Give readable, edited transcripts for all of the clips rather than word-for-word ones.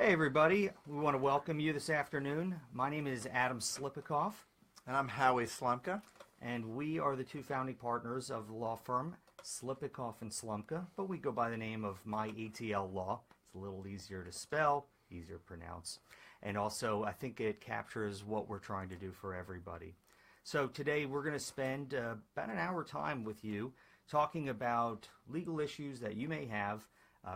Hey everybody, we want to welcome you this afternoon. My name is Adam Slipikoff, And I'm Howie Slumka. and we are the two founding partners of the law firm Slipikoff and Slumka, but we go by the name of My ATL Law. It's a little easier to spell, easier to pronounce, and also I think it captures what we're trying to do for everybody. So today we're going to spend about an hour time with you talking about legal issues that you may have.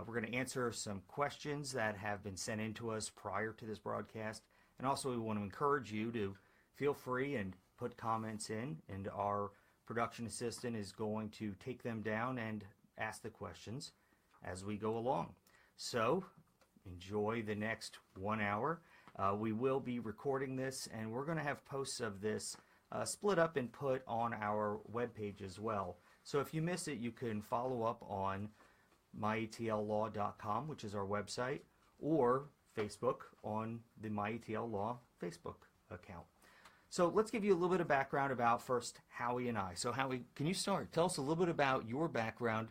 We're going to answer some questions that have been sent in to us prior to this broadcast. And also we want to encourage you to feel free and put comments in. And our production assistant is going to take them down and ask the questions as we go along. So enjoy the next 1 hour. We will be recording this, and we're going to have posts of this split up and put on our webpage as well. So if you miss it, you can follow up on myatllaw.com, which is our website, or Facebook on the MyATL Law Facebook account. So let's give you a little bit of background about first Howie and I. So Howie, can you start? Tell us a little bit about your background,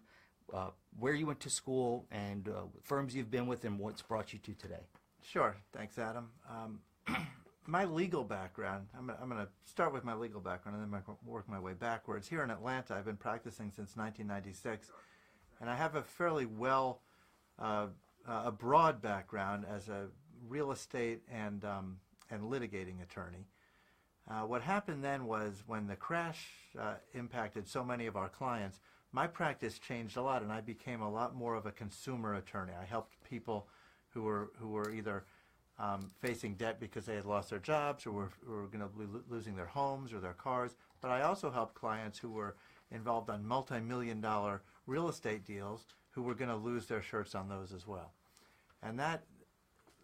where you went to school, and firms you've been with, and what's brought you to today. Sure. Thanks, Adam. My legal background, I'm going to start with my legal background and then work my way backwards. Here in Atlanta, I've been practicing since 1996. And I have a fairly a broad background as a real estate and litigating attorney. What happened then was when the crash impacted so many of our clients, my practice changed a lot, and I became a lot more of a consumer attorney. I helped people who were either facing debt because they had lost their jobs or were going to be losing their homes or their cars. But I also helped clients who were involved on multi-million-dollar real estate deals who were going to lose their shirts on those as well. And that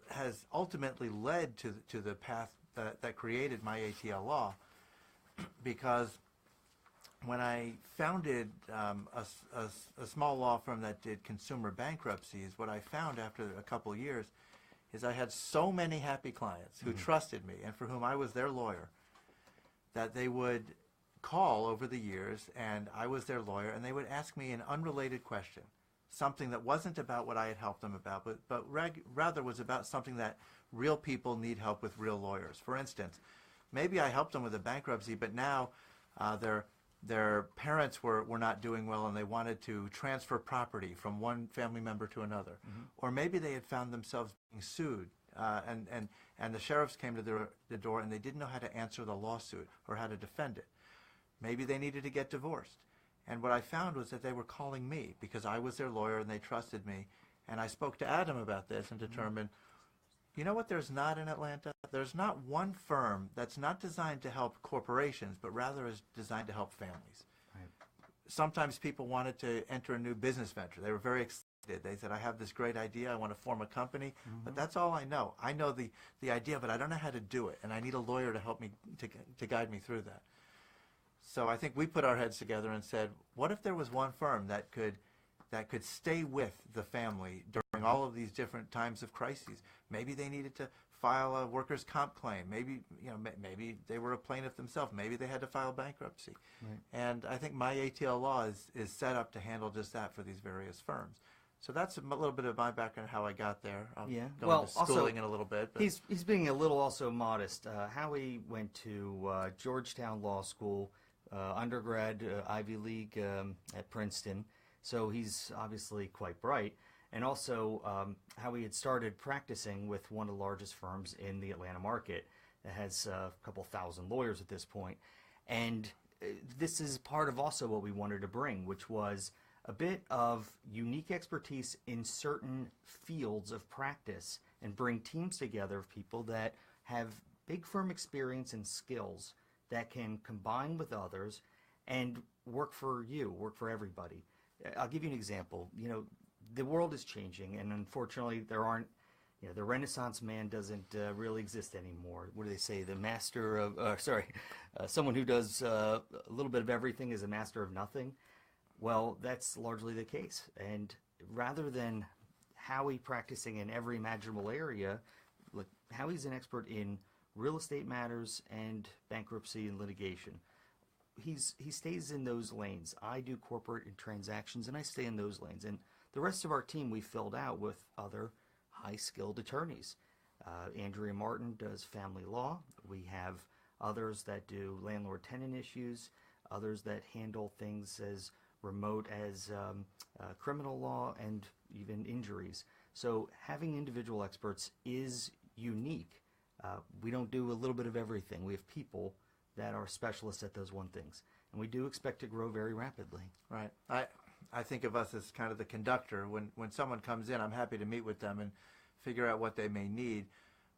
has ultimately led to the path that created My ATL Law, because when I founded a small law firm that did consumer bankruptcies, what I found after a couple of years is I had so many happy clients who trusted me and for whom I was their lawyer, that they would call over the years, and I was their lawyer, and they would ask me an unrelated question, something that wasn't about what I had helped them about, but rather was about something that real people need help with real lawyers. For instance, maybe I helped them with a bankruptcy, but now their parents were not doing well, and they wanted to transfer property from one family member to another. Mm-hmm. Or maybe they had found themselves being sued, and the sheriffs came to the door, and they didn't know how to answer the lawsuit or how to defend it. Maybe they needed to get divorced. And what I found was that they were calling me because I was their lawyer and they trusted me. And I spoke to Adam about this and determined, you know what there's not in Atlanta? There's not one firm that's not designed to help corporations, but rather is designed to help families. Right. Sometimes people wanted to enter a new business venture. They were very excited. They said, I have this great idea. I want to form a company, but that's all I know. I know the idea, but I don't know how to do it. And I need a lawyer to help me, to guide me through that. So I think we put our heads together and said, what if there was one firm that could stay with the family during all of these different times of crises? Maybe they needed to file a workers' comp claim. Maybe maybe they were a plaintiff themselves. Maybe they had to file bankruptcy. Right. And I think My ATL Law is set up to handle just that for these various firms. So that's a little bit of my background, how I got there. I'll go into schooling in a little bit. But he's being a little also modest. Howie went to Georgetown Law School, undergrad, Ivy League at Princeton, so he's obviously quite bright. And also how he had started practicing with one of the largest firms in the Atlanta market that has a couple thousand lawyers at this point. And this is part of also what we wanted to bring, which was a bit of unique expertise in certain fields of practice and bring teams together of people that have big firm experience and skills that can combine with others and work for you, work for everybody. I'll give you an example. The world is changing, and unfortunately there aren't, the Renaissance man doesn't really exist anymore. What do they say? The master of, someone who does a little bit of everything is a master of nothing. Well, that's largely the case. And rather than Howie practicing in every imaginable area, look, Howie's an expert in real estate matters and bankruptcy and litigation. He stays in those lanes. I do corporate and transactions, and I stay in those lanes. And the rest of our team we filled out with other high-skilled attorneys. Andrea Martin does family law. We have others that do landlord-tenant issues, others that handle things as remote as criminal law and even injuries. So having individual experts is unique. We don't do a little bit of everything. We have people that are specialists at those one things. And we do expect to grow very rapidly. Right. I think of us as kind of the conductor. When someone comes in, I'm happy to meet with them and figure out what they may need.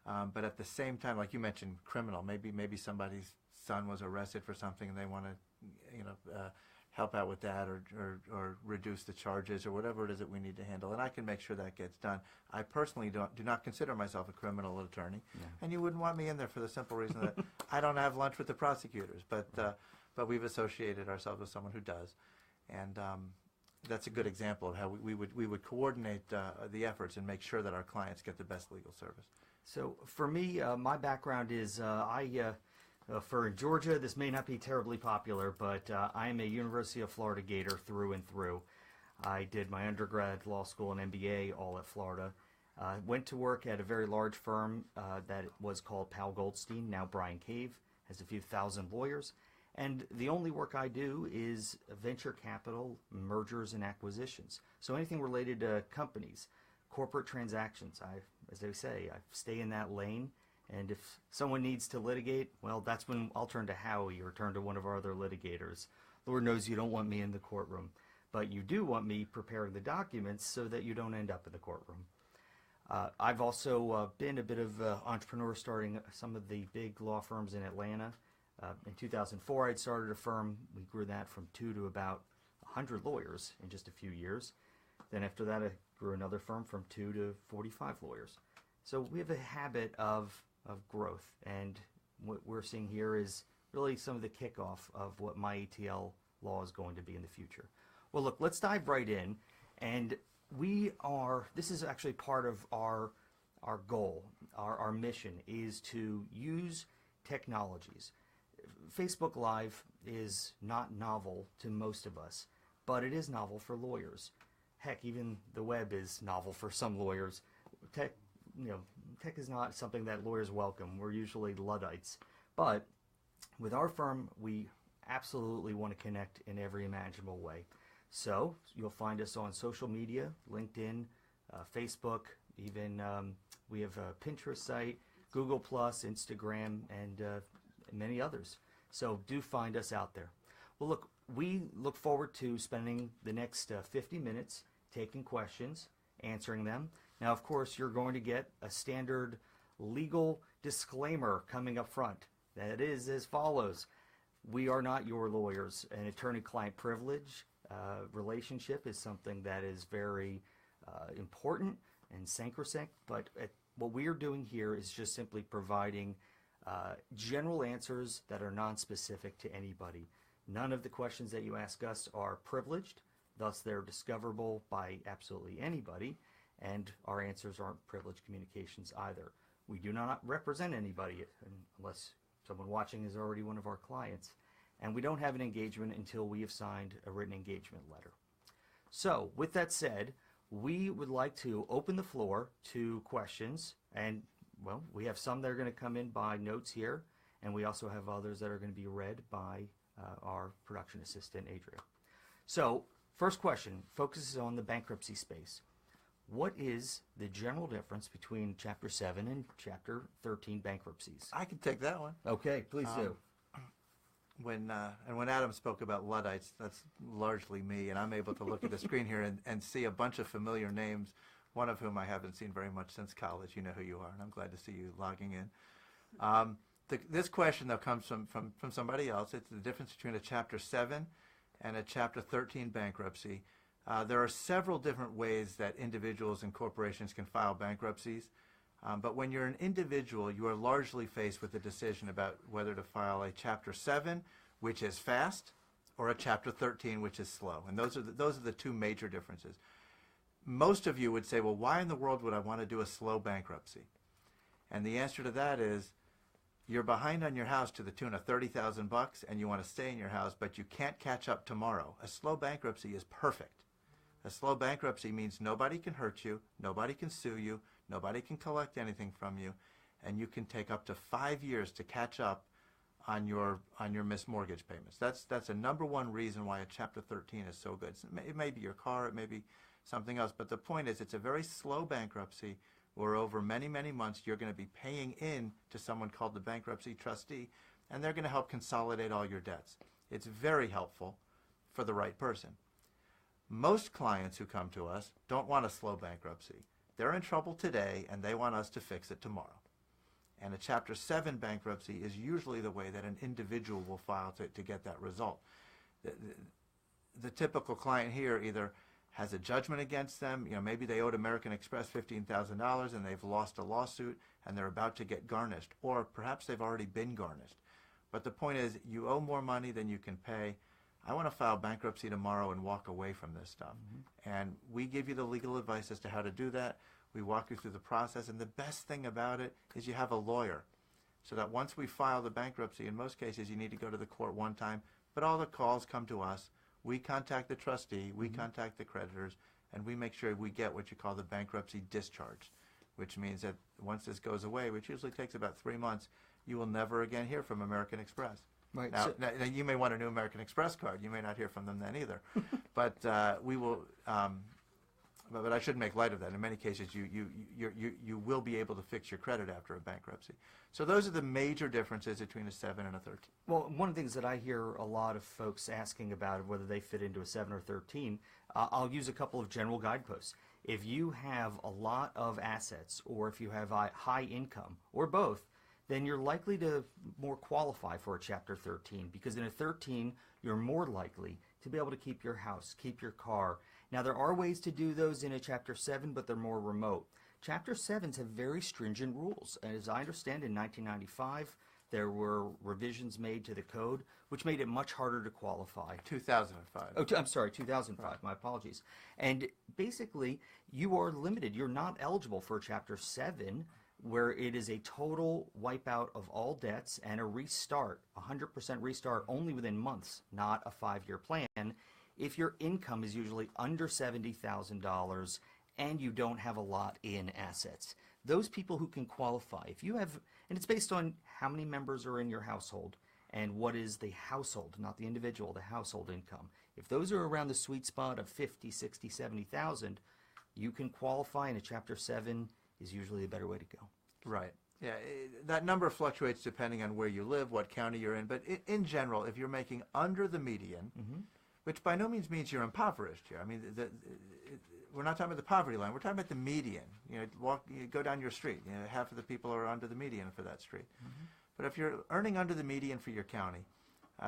But at the same time, like you mentioned, criminal. Maybe somebody's son was arrested for something and they want to, help out with that or reduce the charges or whatever it is that we need to handle. And I can make sure that gets done. I personally do not consider myself a criminal attorney. Yeah. And you wouldn't want me in there for the simple reason that I don't have lunch with the prosecutors. But we've associated ourselves with someone who does. And that's a good example of how we would coordinate the efforts and make sure that our clients get the best legal service. So for me, my background is for Georgia, this may not be terribly popular, but I am a University of Florida Gator through and through. I did my undergrad law school and MBA all at Florida. Went to work at a very large firm that was called Powell Goldstein, now Bryan Cave, has a few thousand lawyers. And the only work I do is venture capital, mergers and acquisitions. So anything related to companies, corporate transactions. As they say, I stay in that lane. And if someone needs to litigate, well, that's when I'll turn to Howie or turn to one of our other litigators. Lord knows you don't want me in the courtroom, but you do want me preparing the documents so that you don't end up in the courtroom. I've also been a bit of an entrepreneur, starting some of the big law firms in Atlanta. In 2004, I'd started a firm. We grew that from 2 to about 100 lawyers in just a few years. Then after that, I grew another firm from 2 to 45 lawyers. So we have a habit of growth, and what we're seeing here is really some of the kickoff of what my ATL law is going to be in the future. Well, look, let's dive right in, and this is actually part of our goal, our mission is to use technologies. Facebook Live is not novel to most of us, but it is novel for lawyers. Heck, even the web is novel for some lawyers. Tech is not something that lawyers welcome. We're usually Luddites. But with our firm, we absolutely want to connect in every imaginable way. So you'll find us on social media, LinkedIn, Facebook, even we have a Pinterest site, Google+, Instagram, and many others. So do find us out there. Well, look, we look forward to spending the next 50 minutes taking questions, answering them. Now, of course, you're going to get a standard legal disclaimer coming up front. That is as follows. We are not your lawyers. An attorney-client privilege relationship is something that is very important and sacrosanct, but what we are doing here is just simply providing general answers that are non-specific to anybody. None of the questions that you ask us are privileged, thus they're discoverable by absolutely anybody, and our answers aren't privileged communications either. We do not represent anybody unless someone watching is already one of our clients, and we don't have an engagement until we have signed a written engagement letter. So with that said, we would like to open the floor to questions, and well, we have some that are going to come in by notes here, and we also have others that are going to be read by our production assistant, Adria. So, first question focuses on the bankruptcy space. What is the general difference between Chapter 7 and Chapter 13 bankruptcies? I can take that one. Okay, please do. When Adam spoke about Luddites, that's largely me, and I'm able to look at the screen here and see a bunch of familiar names, one of whom I haven't seen very much since college. You know who you are, and I'm glad to see you logging in. This question, though, comes from somebody else. It's the difference between a Chapter 7 and a Chapter 13 bankruptcy. There are several different ways that individuals and corporations can file bankruptcies, but when you're an individual, you are largely faced with a decision about whether to file a Chapter 7, which is fast, or a Chapter 13, which is slow. And those are the two major differences. Most of you would say, well, why in the world would I want to do a slow bankruptcy? And the answer to that is, you're behind on your house to the tune of $30,000 and you want to stay in your house, but you can't catch up tomorrow. A slow bankruptcy is perfect. A slow bankruptcy means nobody can hurt you, nobody can sue you, Nobody can collect anything from you, and you can take up to 5 years to catch up on your missed mortgage payments. That's a number one reason why a Chapter 13 is so good. It may be your car, it may be something else, but the point is it's a very slow bankruptcy where over many, many months you're going to be paying in to someone called the bankruptcy trustee, and they're going to help consolidate all your debts. It's very helpful for the right person. Most clients who come to us don't want a slow bankruptcy. They're in trouble today and they want us to fix it tomorrow. And a Chapter 7 bankruptcy is usually the way that an individual will file to get that result. The typical client here either has a judgment against them, maybe they owed American Express $15,000 and they've lost a lawsuit and they're about to get garnished, or perhaps they've already been garnished. But the point is, you owe more money than you can pay. I want to file bankruptcy tomorrow and walk away from this stuff. And we give you the legal advice as to how to do that. We walk you through the process, and the best thing about it is you have a lawyer. So that once we file the bankruptcy, in most cases you need to go to the court one time, but all the calls come to us. We contact the trustee, we contact the creditors, and we make sure we get what you call the bankruptcy discharge, which means that once this goes away, which usually takes about 3 months, you will never again hear from American Express. Right. Now, now you may want a new American Express card. You may not hear from them then either. But we will. But I shouldn't make light of that. In many cases, you will be able to fix your credit after a bankruptcy. So those are the major differences between a 7 and a 13. Well, one of the things that I hear a lot of folks asking about whether they fit into a 7 or 13, I'll use a couple of general guideposts. If you have a lot of assets, or if you have a high income, or both, then you're likely to more qualify for a Chapter 13, because in a 13, you're more likely to be able to keep your house, keep your car. Now, there are ways to do those in a Chapter 7, but they're more remote. Chapter 7s have very stringent rules. And as I understand, in 1995, there were revisions made to the code, which made it much harder to qualify. 2005. Oh, I'm sorry, 2005. Right. My apologies. And basically, you are limited. You're not eligible for a Chapter 7, where it is a total wipeout of all debts and a restart, 100% restart only within months, not a 5-year plan, if your income is usually under $70,000 and you don't have a lot in assets. Those people who can qualify, if you have, and it's based on how many members are in your household and what is the household, not the individual, the household income. If those are around the sweet spot of 50, 60, 70,000, you can qualify, and a Chapter 7 is usually a better way to go. Right. Yeah, that number fluctuates depending on where you live, what county you're in. But in general, if you're making under the median, which by no means means you're impoverished here. I mean, we're not talking about the poverty line. We're talking about the median. You go down your street. Half of the people are under the median for that street. But if you're earning under the median for your county,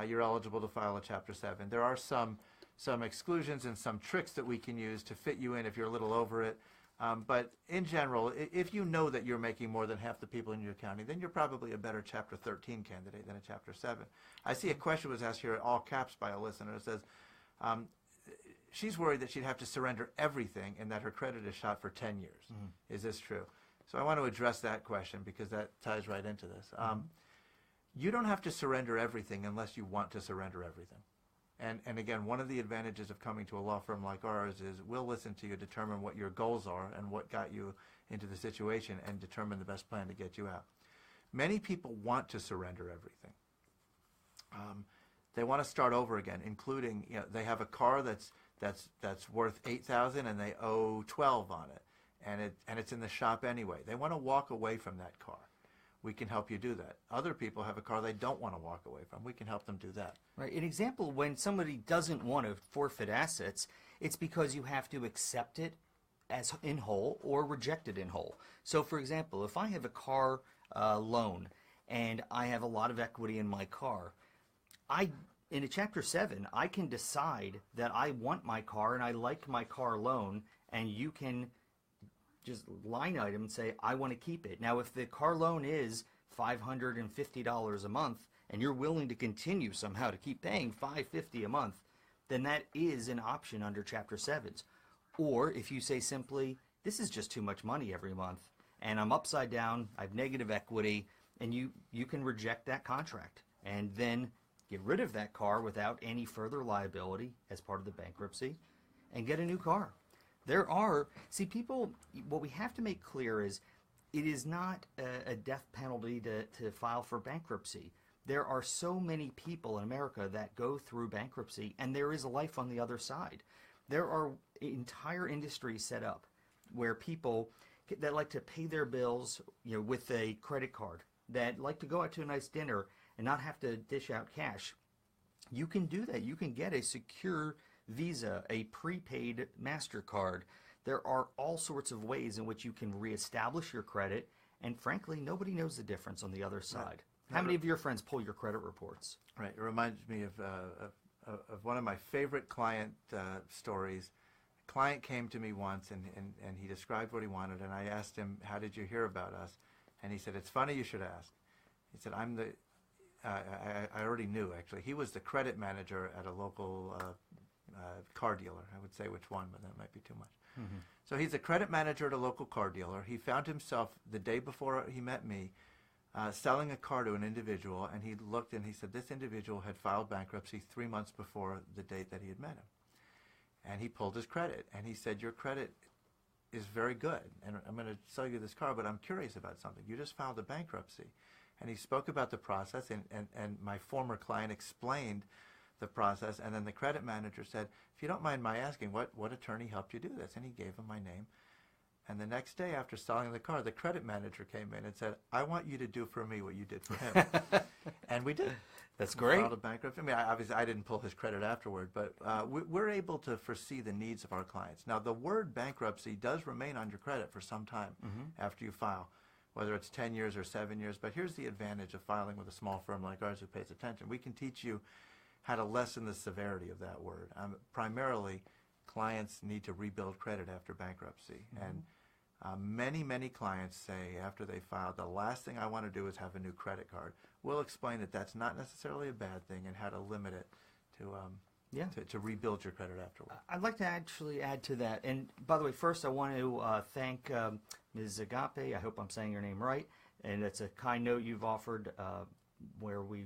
you're eligible to file a Chapter 7. There are some exclusions and some tricks that we can use to fit you in if you're a little over it. But in general, if you know that you're making more than half the people in your county, then you're probably a better Chapter 13 candidate than a Chapter 7. I see a question was asked here, all caps, by a listener. It says, she's worried that she'd have to surrender everything and that her credit is shot for 10 years. Is this true? So I want to address that question because that ties right into this. You don't have to surrender everything unless you want to surrender everything. And again, one of the advantages of coming to a law firm like ours is we'll listen to you, determine what your goals are and what got you into the situation, and determine the best plan to get you out. Many people want to surrender everything. They want to start over again, including, they have a car that's worth $8,000 and they owe $12 on it, and it's in the shop anyway. They want to walk away from that car. We can help you do that. Other people have a car they don't want to walk away from. We can help them do that. Right. An example, when somebody doesn't want to forfeit assets, it's because you have to accept it as in whole or reject it in whole. So, for example, if I have a car loan and I have a lot of equity in my car, in a Chapter 7, I can decide that I want my car and I like my car loan, and you can just line item and say, I want to keep it. Now, if the car loan is $550 a month and you're willing to continue somehow to keep paying $550 a month, then that is an option under Chapter 7s. Or if you say simply, this is just too much money every month and I'm upside down, I have negative equity, and you can reject that contract and then get rid of that car without any further liability as part of the bankruptcy and get a new car. There are, see, people, what we have to make clear is it is not a death penalty to file for bankruptcy. There are so many people in America that go through bankruptcy, and there is a life on the other side. There are entire industries set up where people that like to pay their bills, with a credit card, that like to go out to a nice dinner and not have to dish out cash. You can do that. You can get a secure Visa, a prepaid MasterCard. There are all sorts of ways in which you can reestablish your credit, and frankly, nobody knows the difference on the other side. Right. How many of your friends pull your credit reports? Right. It reminds me of one of my favorite client stories. A client came to me once, and he described what he wanted, and I asked him, how did you hear about us? And he said, it's funny you should ask. He said, I already knew, actually. He was the credit manager at a local car dealer. I would say which one, but that might be too much. Mm-hmm. So he's a credit manager at a local car dealer. He found himself the day before he met me selling a car to an individual, and he looked and he said this individual had filed bankruptcy 3 months before the date that he had met him. And he pulled his credit, and he said, your credit is very good, and I'm going to sell you this car, but I'm curious about something. You just filed a bankruptcy. And he spoke about the process, and my former client explained the process, and then the credit manager said, if you don't mind my asking, what attorney helped you do this? And he gave him my name. And the next day after selling the car, the credit manager came in and said, I want you to do for me what you did for him. And we did. That's great. We filed a bankruptcy. I mean, obviously, I didn't pull his credit afterward, but we're able to foresee the needs of our clients. Now, the word bankruptcy does remain on your credit for some time after you file, whether it's 10 years or 7 years. But here's the advantage of filing with a small firm like ours who pays attention. We can teach you how to lessen the severity of that word. Primarily, clients need to rebuild credit after bankruptcy. And many clients say after they file, the last thing I want to do is have a new credit card. We'll explain that that's not necessarily a bad thing and how to limit it to rebuild your credit afterward. I'd like to actually add to that. And by the way, first I want to thank Ms. Agape. I hope I'm saying your name right. And it's a kind note you've offered where we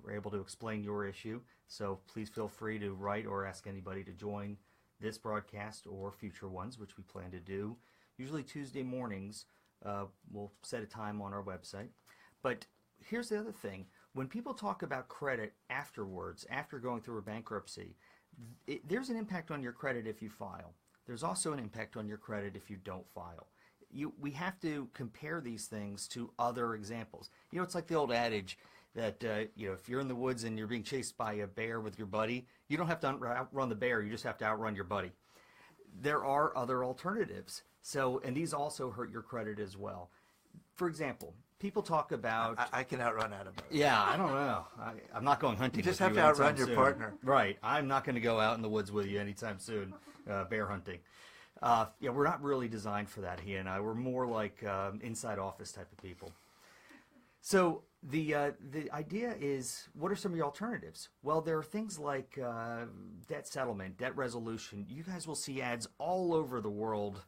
were able to explain your issue. So please feel free to write or ask anybody to join this broadcast or future ones, which we plan to do. Usually Tuesday mornings. We'll set a time on our website. But here's the other thing. When people talk about credit afterwards, after going through a bankruptcy, there's an impact on your credit if you file. There's also an impact on your credit if you don't file. We have to compare these things to other examples. It's like the old adage that if you're in the woods and you're being chased by a bear with your buddy, you don't have to outrun the bear, you just have to outrun your buddy. There are other alternatives. So, and these also hurt your credit as well. For example, people talk about... I can outrun Adam. Yeah, I don't know. I'm not going hunting with you. You just have to outrun your partner. Right. I'm not going to go out in the woods with you anytime soon, bear hunting. We're not really designed for that, he and I. We're more like inside office type of people. So the idea is, what are some of your alternatives? Well, there are things like debt settlement, debt resolution. You guys will see ads all over the world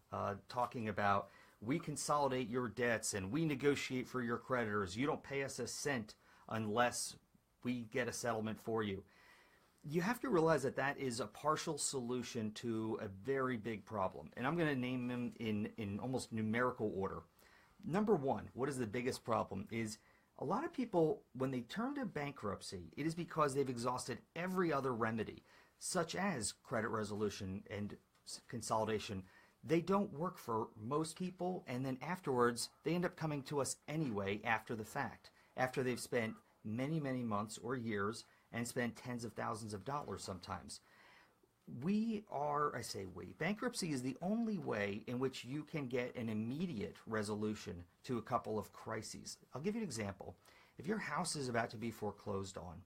talking about, we consolidate your debts and we negotiate for your creditors. You don't pay us a cent unless we get a settlement for you. You have to realize that that is a partial solution to a very big problem. And I'm going to name them in almost numerical order. Number one, what is the biggest problem is a lot of people, when they turn to bankruptcy, it is because they've exhausted every other remedy, such as credit resolution and consolidation. They don't work for most people, and then afterwards, they end up coming to us anyway after the fact, after they've spent many months or years and spent tens of thousands of dollars sometimes. Bankruptcy is the only way in which you can get an immediate resolution to a couple of crises. I'll give you an example. If your house is about to be foreclosed on,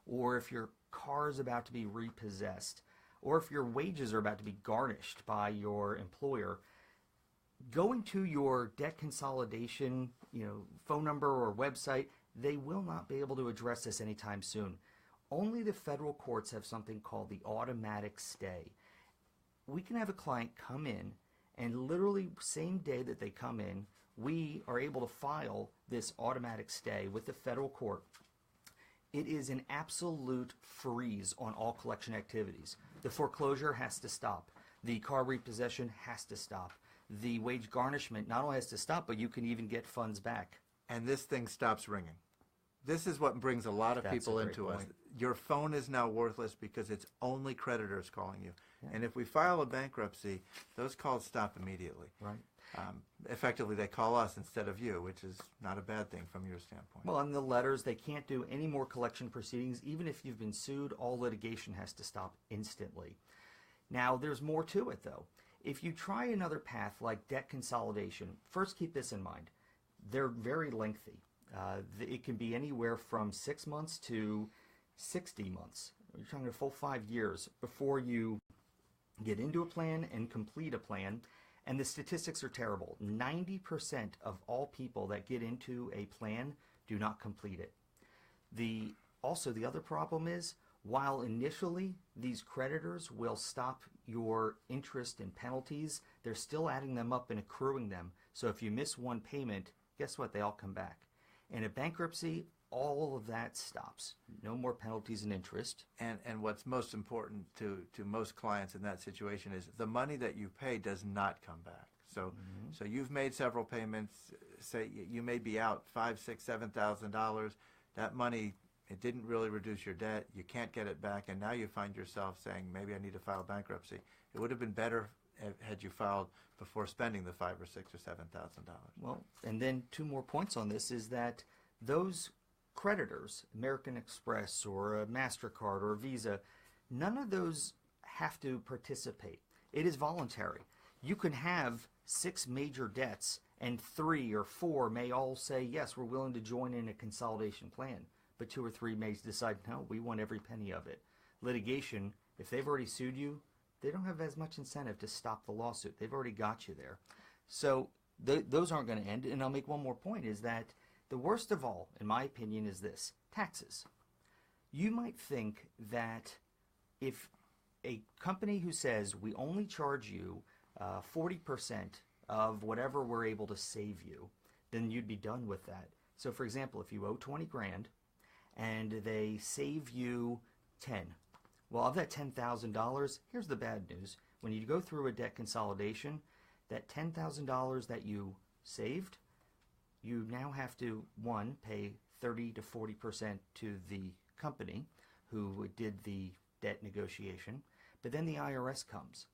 or if your car is about to be repossessed, or if your wages are about to be garnished by your employer, going to your debt consolidation, phone number or website, they will not be able to address this anytime soon. Only the federal courts have something called the automatic stay. We can have a client come in, and literally same day that they come in, we are able to file this automatic stay with the federal court. It is an absolute freeze on all collection activities. The foreclosure has to stop. The car repossession has to stop. The wage garnishment not only has to stop, but you can even get funds back. And this thing stops ringing. This is what brings a lot of That's people a great into us. point. Your phone is now worthless because it's only creditors calling you. Yeah. And if we file a bankruptcy, those calls stop immediately. Right. Effectively, they call us instead of you, which is not a bad thing from your standpoint. Well, in the letters, they can't do any more collection proceedings. Even if you've been sued, all litigation has to stop instantly. Now, there's more to it, though. If you try another path like debt consolidation, first keep this in mind. They're very lengthy. It can be anywhere from 6 months to 60 months. You're talking a full 5 years before you get into a plan and complete a plan. And the statistics are terrible. 90% of all people that get into a plan do not complete it. Also, the other problem is, while initially these creditors will stop your interest and penalties, they're still adding them up and accruing them. So if you miss one payment, guess what? They all come back. In a bankruptcy, all of that stops. No more penalties and interest. And what's most important to most clients in that situation is the money that you pay does not come back. So so you've made several payments. Say you may be out $5,000, $6,000, $7,000. That money, it didn't really reduce your debt. You can't get it back, and now you find yourself saying, maybe I need to file bankruptcy. It would have been better had you filed before spending the $5,000 or $6,000 or $7,000. Well, and then 2 more points on this is that those creditors, American Express or a MasterCard or a Visa, none of those have to participate. It is voluntary. You can have 6 major debts and 3 or 4 may all say, yes, we're willing to join in a consolidation plan. But 2 or 3 may decide, no, we want every penny of it. Litigation, if they've already sued you, they don't have as much incentive to stop the lawsuit. They've already got you there. So those aren't going to end. And I'll make one more point is that the worst of all, in my opinion, is this: taxes. You might think that if a company who says we only charge you 40% of whatever we're able to save you, then you'd be done with that. So for example, if you owe 20 grand and they save you 10, well, of that $10,000, here's the bad news. When you go through a debt consolidation, that $10,000 that you saved, you now have to, 1, pay 30 to 40% to the company who did the debt negotiation, but then the IRS comes.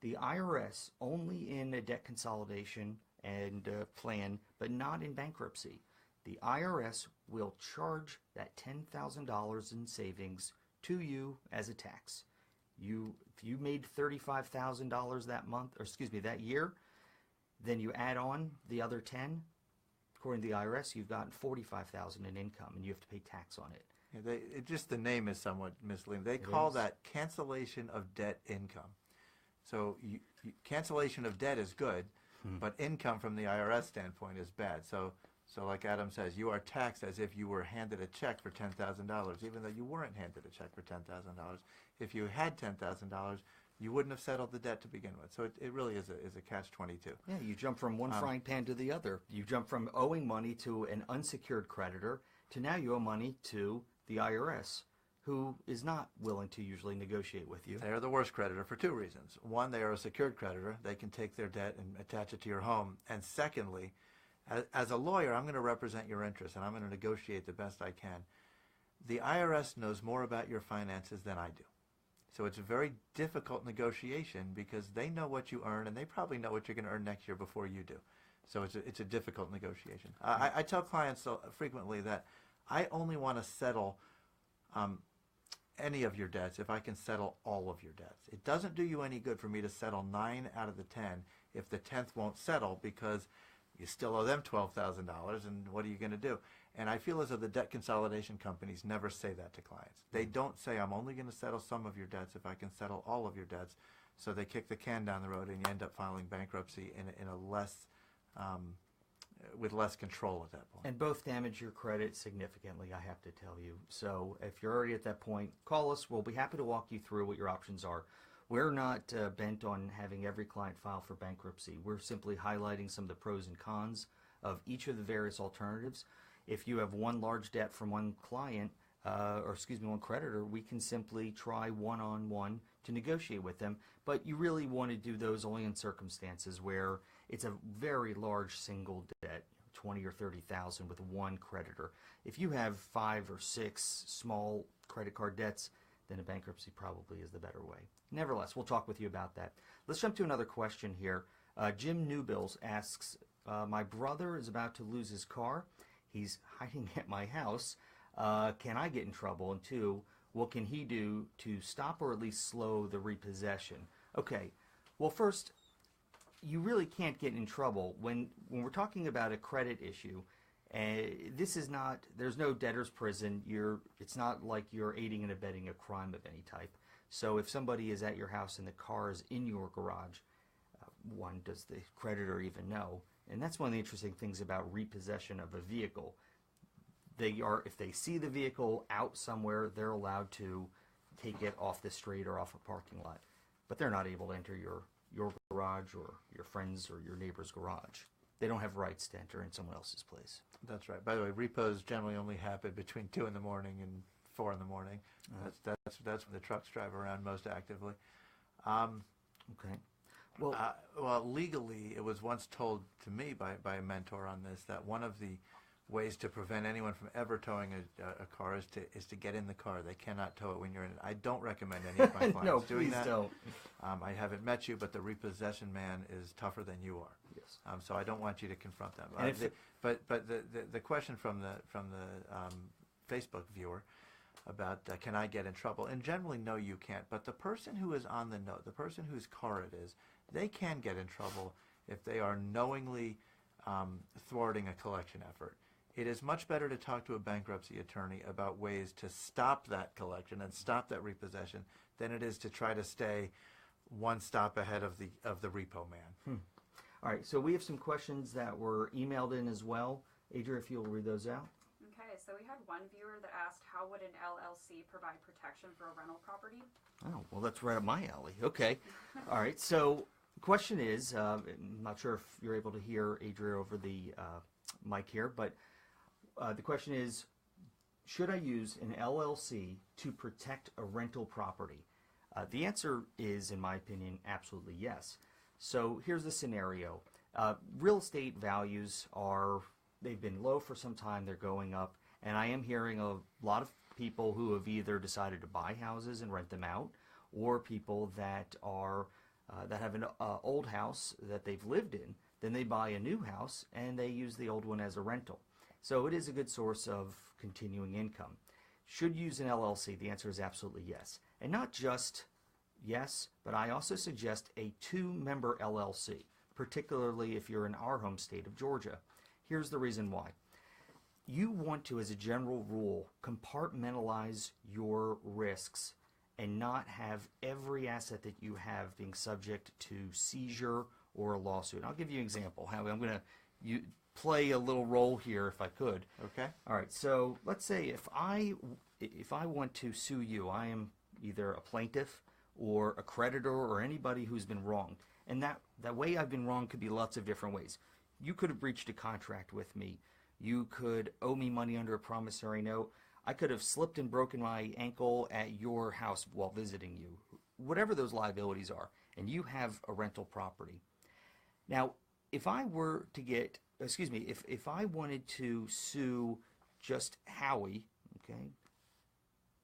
The IRS, only in a debt consolidation and plan, but not in bankruptcy. The IRS will charge that $10,000 in savings to you as a tax. If you made $35,000 that month, or excuse me, that year, then you add on the other 10. According to the IRS, you've gotten $45,000 in income, and you have to pay tax on it. Yeah, just the name is somewhat misleading. They call that cancellation of debt income. So cancellation of debt is good, but income from the IRS standpoint is bad. So like Adam says, you are taxed as if you were handed a check for $10,000, even though you weren't handed a check for $10,000. If you had $10,000, you wouldn't have settled the debt to begin with. So it really is a catch-22. Yeah, you jump from one frying pan to the other. You jump from owing money to an unsecured creditor to now you owe money to the IRS, who is not willing to usually negotiate with you. They are the worst creditor for 2 reasons. One, they are a secured creditor. They can take their debt and attach it to your home. And secondly, as a lawyer, I'm going to represent your interests, and I'm going to negotiate the best I can. The IRS knows more about your finances than I do. So it's a very difficult negotiation because they know what you earn, and they probably know what you're going to earn next year before you do. So it's a difficult negotiation. I tell clients frequently that I only want to settle any of your debts if I can settle all of your debts. It doesn't do you any good for me to settle 9 out of the 10 if the 10th won't settle because you still owe them $12,000, and what are you going to do? And I feel as though the debt consolidation companies never say that to clients. They don't say, I'm only going to settle some of your debts if I can settle all of your debts. So they kick the can down the road, and you end up filing bankruptcy in a less, with less control at that point. And both damage your credit significantly, I have to tell you. So if you're already at that point, call us. We'll be happy to walk you through what your options are. We're not bent on having every client file for bankruptcy. We're simply highlighting some of the pros and cons of each of the various alternatives. If you have one large debt from one client, one creditor, we can simply try one-on-one to negotiate with them, but you really want to do those only in circumstances where it's a very large single debt, 20 or 30,000 with one creditor. If you have 5 or 6 small credit card debts, then a bankruptcy probably is the better way. Nevertheless, we'll talk with you about that. Let's jump to another question here. Jim Newbills asks, my brother is about to lose his car. He's hiding at my house. Can I get in trouble? And 2, what can he do to stop or at least slow the repossession? Okay, well first, you really can't get in trouble when we're talking about a credit issue. This is not, there's no debtor's prison. It's not like you're aiding and abetting a crime of any type. So if somebody is at your house and the car is in your garage, one, does the creditor even know? And that's one of the interesting things about repossession of a vehicle. If they see the vehicle out somewhere, they're allowed to take it off the street or off a parking lot. But they're not able to enter your garage or your friend's or your neighbor's garage. They don't have rights to enter in someone else's place. That's right. By the way, repos generally only happen between 2 in the morning and 4 in the morning. That's when the trucks drive around most actively. Okay. Well, legally, it was once told to me by a mentor on this that one of the ways to prevent anyone from ever towing a car is to get in the car. They cannot tow it when you're in it. I don't recommend any of my clients doing that. No, please don't. I haven't met you, but the repossession man is tougher than you are. Yes. So I don't want you to confront them. But the question from the Facebook viewer about can I get in trouble? And generally, no, you can't. But the person who is on the note, the person whose car it is, they can get in trouble if they are knowingly thwarting a collection effort. It is much better to talk to a bankruptcy attorney about ways to stop that collection and stop that repossession than it is to try to stay one stop ahead of the repo man. All right, so we have some questions that were emailed in as well. Adria, if you'll read those out. Okay, so we had one viewer that asked, how would an LLC provide protection for a rental property? Oh, well, that's right up my alley. Okay. All right, so the question is, I'm not sure if you're able to hear Adria over the mic here, but the question is, should I use an LLC to protect a rental property? The answer is, in my opinion, absolutely yes. So here's the scenario. Real estate values they've been low for some time, they're going up, and I am hearing a lot of people who have either decided to buy houses and rent them out, or people that have an old house that they've lived in, then they buy a new house and they use the old one as a rental. So it is a good source of continuing income. Should use an LLC? The answer is absolutely yes. And not just yes, but I also suggest a 2-member LLC, particularly if you're in our home state of Georgia. Here's the reason why. You want to, as a general rule, compartmentalize your risks and not have every asset that you have being subject to seizure or a lawsuit. I'll give you an example. I'm going to play a little role here if I could. Okay. All right, so let's say if I want to sue you, I am either a plaintiff or a creditor or anybody who's been wronged. And that way I've been wronged could be lots of different ways. You could have breached a contract with me. You could owe me money under a promissory note. I could have slipped and broken my ankle at your house while visiting you. Whatever those liabilities are, and you have a rental property. Now, if I were to get, if I wanted to sue just Howie, okay,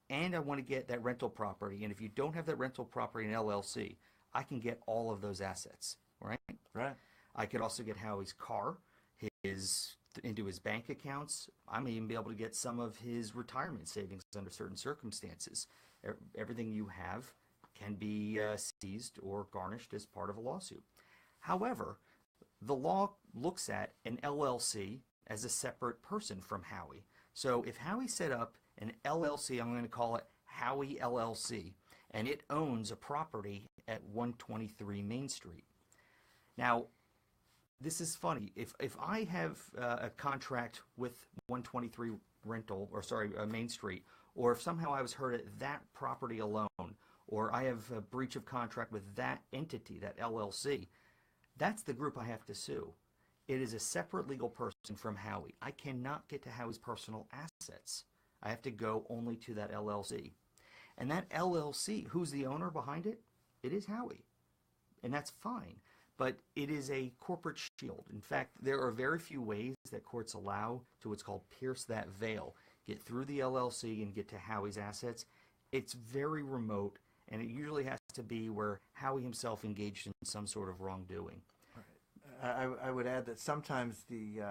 and I want to get that rental property, and if you don't have that rental property in LLC, I can get all of those assets, right? Right. I could also get Howie's car, into his bank accounts. I may even be able to get some of his retirement savings under certain circumstances. Everything you have can be seized or garnished as part of a lawsuit. However, the law looks at an LLC as a separate person from Howie. So if Howie set up an LLC, I'm going to call it Howie LLC, and it owns a property at 123 Main Street. Now, this is funny. If I have a contract with 123 Main Street, or if somehow I was hurt at that property alone, or I have a breach of contract with that entity, that LLC, that's the group I have to sue. It is a separate legal person from Howie. I cannot get to Howie's personal assets. I have to go only to that LLC. And that LLC, who's the owner behind it? It is Howie. And that's fine. But it is a corporate shield. In fact, there are very few ways that courts allow to what's called pierce that veil, get through the LLC and get to Howie's assets. It's very remote, and it usually has to be where Howie himself engaged in some sort of wrongdoing. I would add that sometimes the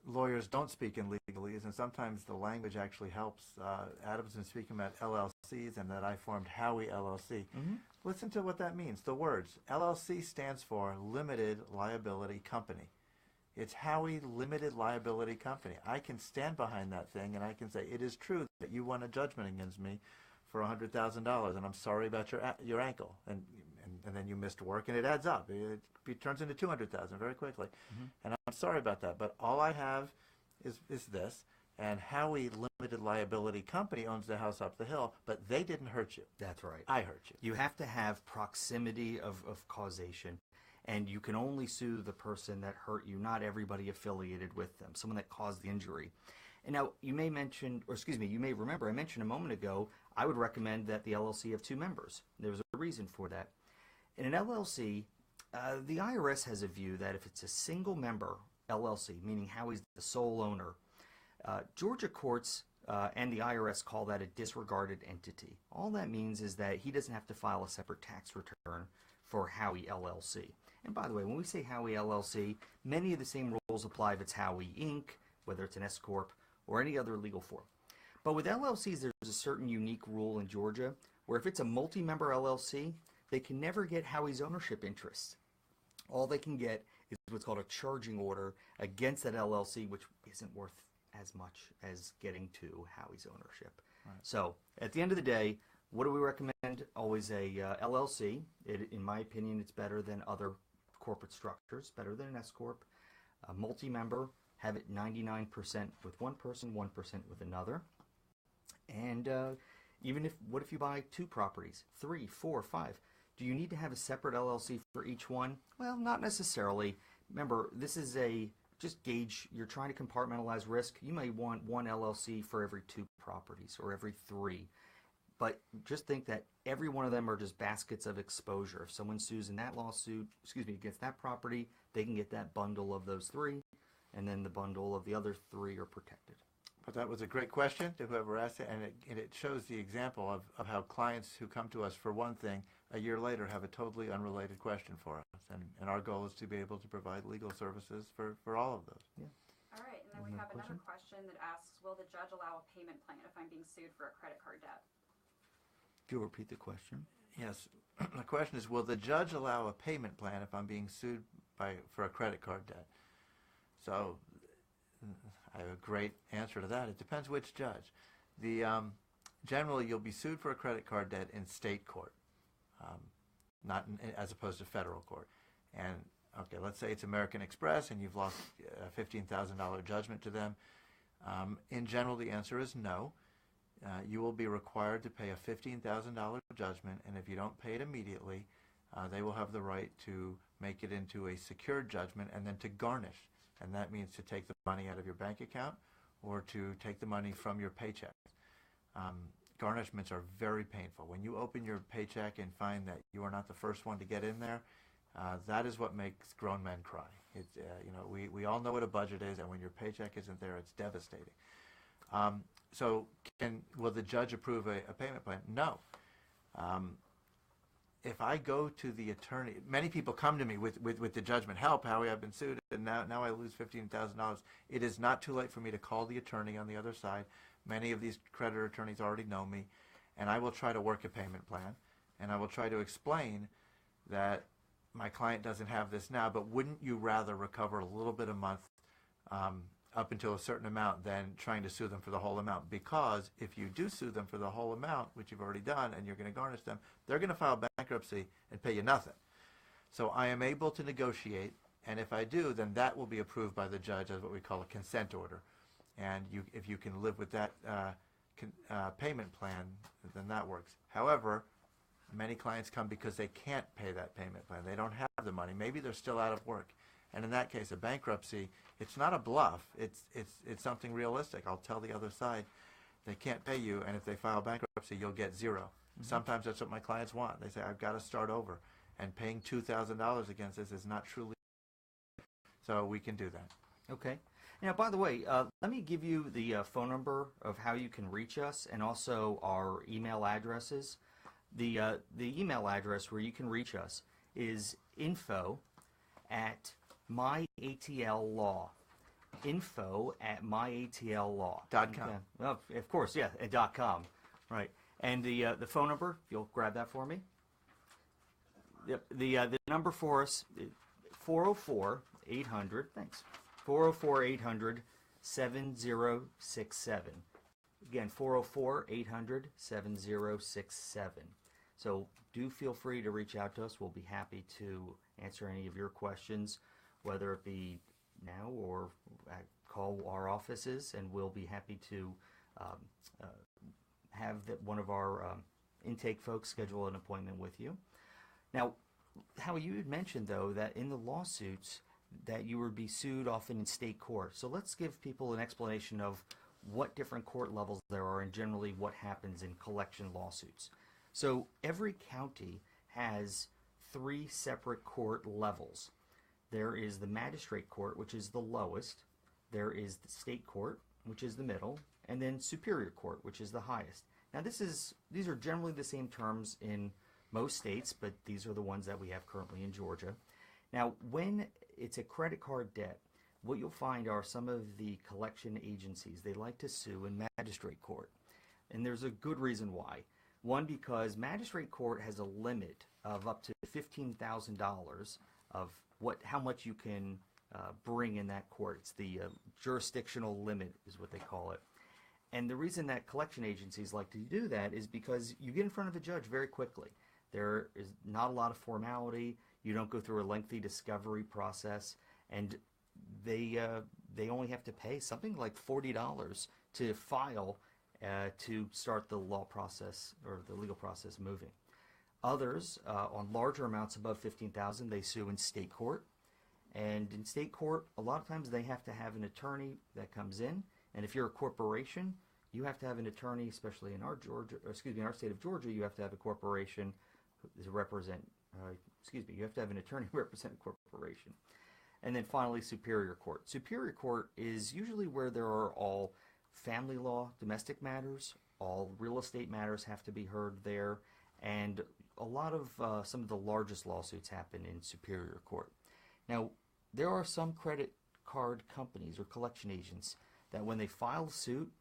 lawyers don't speak in legalese, and sometimes the language actually helps. Adam's been speaking about LLCs, and that I formed Howie LLC. Mm-hmm. Listen to what that means. The words LLC stands for Limited Liability Company. It's Howie Limited Liability Company. I can stand behind that thing, and I can say it is true that you won a judgment against me for $100,000, and I'm sorry about your ankle, and then you missed work, and it adds up. It turns into $200,000 very quickly, and I'm sorry about that. But all I have is this, and Howie Limited Liability Company owns the house up the hill, but they didn't hurt you. That's right. I hurt you. You have to have proximity of causation, and you can only sue the person that hurt you, not everybody affiliated with them, someone that caused the injury. And now you may remember, I mentioned a moment ago, I would recommend that the LLC have two members. There was a reason for that. In an LLC, the IRS has a view that if it's a single member LLC, meaning Howie's the sole owner, Georgia courts and the IRS call that a disregarded entity. All that means is that he doesn't have to file a separate tax return for Howie LLC. And by the way, when we say Howie LLC, many of the same rules apply if it's Howie Inc., whether it's an S Corp, or any other legal form. But with LLCs, there's a certain unique rule in Georgia where if it's a multi-member LLC, they can never get Howie's ownership interest. All they can get is what's called a charging order against that LLC, which isn't worth as much as getting to Howie's ownership. Right. So at the end of the day, what do we recommend? Always a LLC. In my opinion, it's better than other corporate structures, better than an S Corp. A multi-member, have it 99% with one person, 1% with another. And what if you buy 2 properties, 3, 4, 5? Do you need to have a separate LLC for each one? Well, not necessarily. Remember, this is just gauge, you're trying to compartmentalize risk. You may want one LLC for every 2 properties or every 3. But just think that every one of them are just baskets of exposure. If someone sues in that lawsuit, against that property, they can get that bundle of those 3, and then the bundle of the other 3 are protected. But that was a great question to whoever asked it, and it shows the example of how clients who come to us for one thing, a year later have a totally unrelated question for us. And our goal is to be able to provide legal services for all of those. Yeah. All right, and then we have another question that asks, will the judge allow a payment plan if I'm being sued for a credit card debt? Could you repeat the question? Yes. The question is, will the judge allow a payment plan if I'm being sued for a credit card debt? So I have a great answer to that. It depends which judge. Generally, you'll be sued for a credit card debt in state court, as opposed to federal court. And okay, let's say it's American Express and you've lost a $15,000 judgment to them. In general, the answer is no. You will be required to pay a $15,000 judgment, and if you don't pay it immediately, they will have the right to make it into a secured judgment and then to garnish. And that means to take the money out of your bank account or to take the money from your paycheck. Garnishments are very painful. When you open your paycheck and find that you are not the first one to get in there, that is what makes grown men cry. We all know what a budget is, and when your paycheck isn't there, it's devastating. So will the judge approve a payment plan? No. If I go to the attorney, many people come to me with the judgment, help, Howie, I've been sued, and now I lose $15,000. It is not too late for me to call the attorney on the other side. Many of these creditor attorneys already know me, and I will try to work a payment plan, and I will try to explain that my client doesn't have this now, but wouldn't you rather recover a little bit a month up until a certain amount than trying to sue them for the whole amount? Because if you do sue them for the whole amount, which you've already done, and you're going to garnish them, they're going to file bankruptcy and pay you nothing. So I am able to negotiate, and if I do, then that will be approved by the judge as what we call a consent order. And if you can live with that payment plan, then that works. However, many clients come because they can't pay that payment plan. They don't have the money. Maybe they're still out of work. And in that case, a bankruptcy, it's not a bluff. It's something realistic. I'll tell the other side, They can't pay you, and if they file bankruptcy, you'll get zero. Sometimes that's what my clients want. They say, I've got to start over, and paying $2,000 against this is not truly. So we can do that. Okay. Now, by the way, let me give you the phone number of how you can reach us, and also our email addresses. The email address where you can reach us is info@myatllaw. info@myatllaw. .com. Okay. Well, of course, yeah, .com. Right. And the phone number, if you'll grab that for me. Yep. The number for us, 404-800. Thanks. 404-800-7067. Again, 404-800-7067. So do feel free to reach out to us. We'll be happy to answer any of your questions, whether it be now or call our offices, and we'll be happy to have one of our intake folks schedule an appointment with you. Now, Howie, you had mentioned, though, that in the lawsuits that you would be sued often in state court. So let's give people an explanation of what different court levels there are and generally what happens in collection lawsuits. So every county has 3 separate court levels. There is the magistrate court, which is the lowest. There is the state court, which is the middle, and then superior court, which is the highest. Now these are generally the same terms in most states, but these are the ones that we have currently in Georgia. Now, when it's a credit card debt, what you'll find are some of the collection agencies, they like to sue in magistrate court. And there's a good reason why. One, because magistrate court has a limit of up to $15,000 of how much you can bring in that court. It's the jurisdictional limit is what they call it. And the reason that collection agencies like to do that is because you get in front of a judge very quickly. There is not a lot of formality. You don't go through a lengthy discovery process, and they only have to pay something like $40 to file to start the law process or the legal process moving. Others, on larger amounts above $15,000, they sue in state court. And in state court, a lot of times they have to have an attorney that comes in. And if you're a corporation, you have to have an attorney, especially in our state of Georgia, you have to have a corporation to represent. You have to have an attorney represent a corporation. And then finally, superior court. Superior court is usually where there are all family law, domestic matters, all real estate matters have to be heard there, and a lot of some of the largest lawsuits happen in superior court. Now, there are some credit card companies or collection agents that when they file a suit,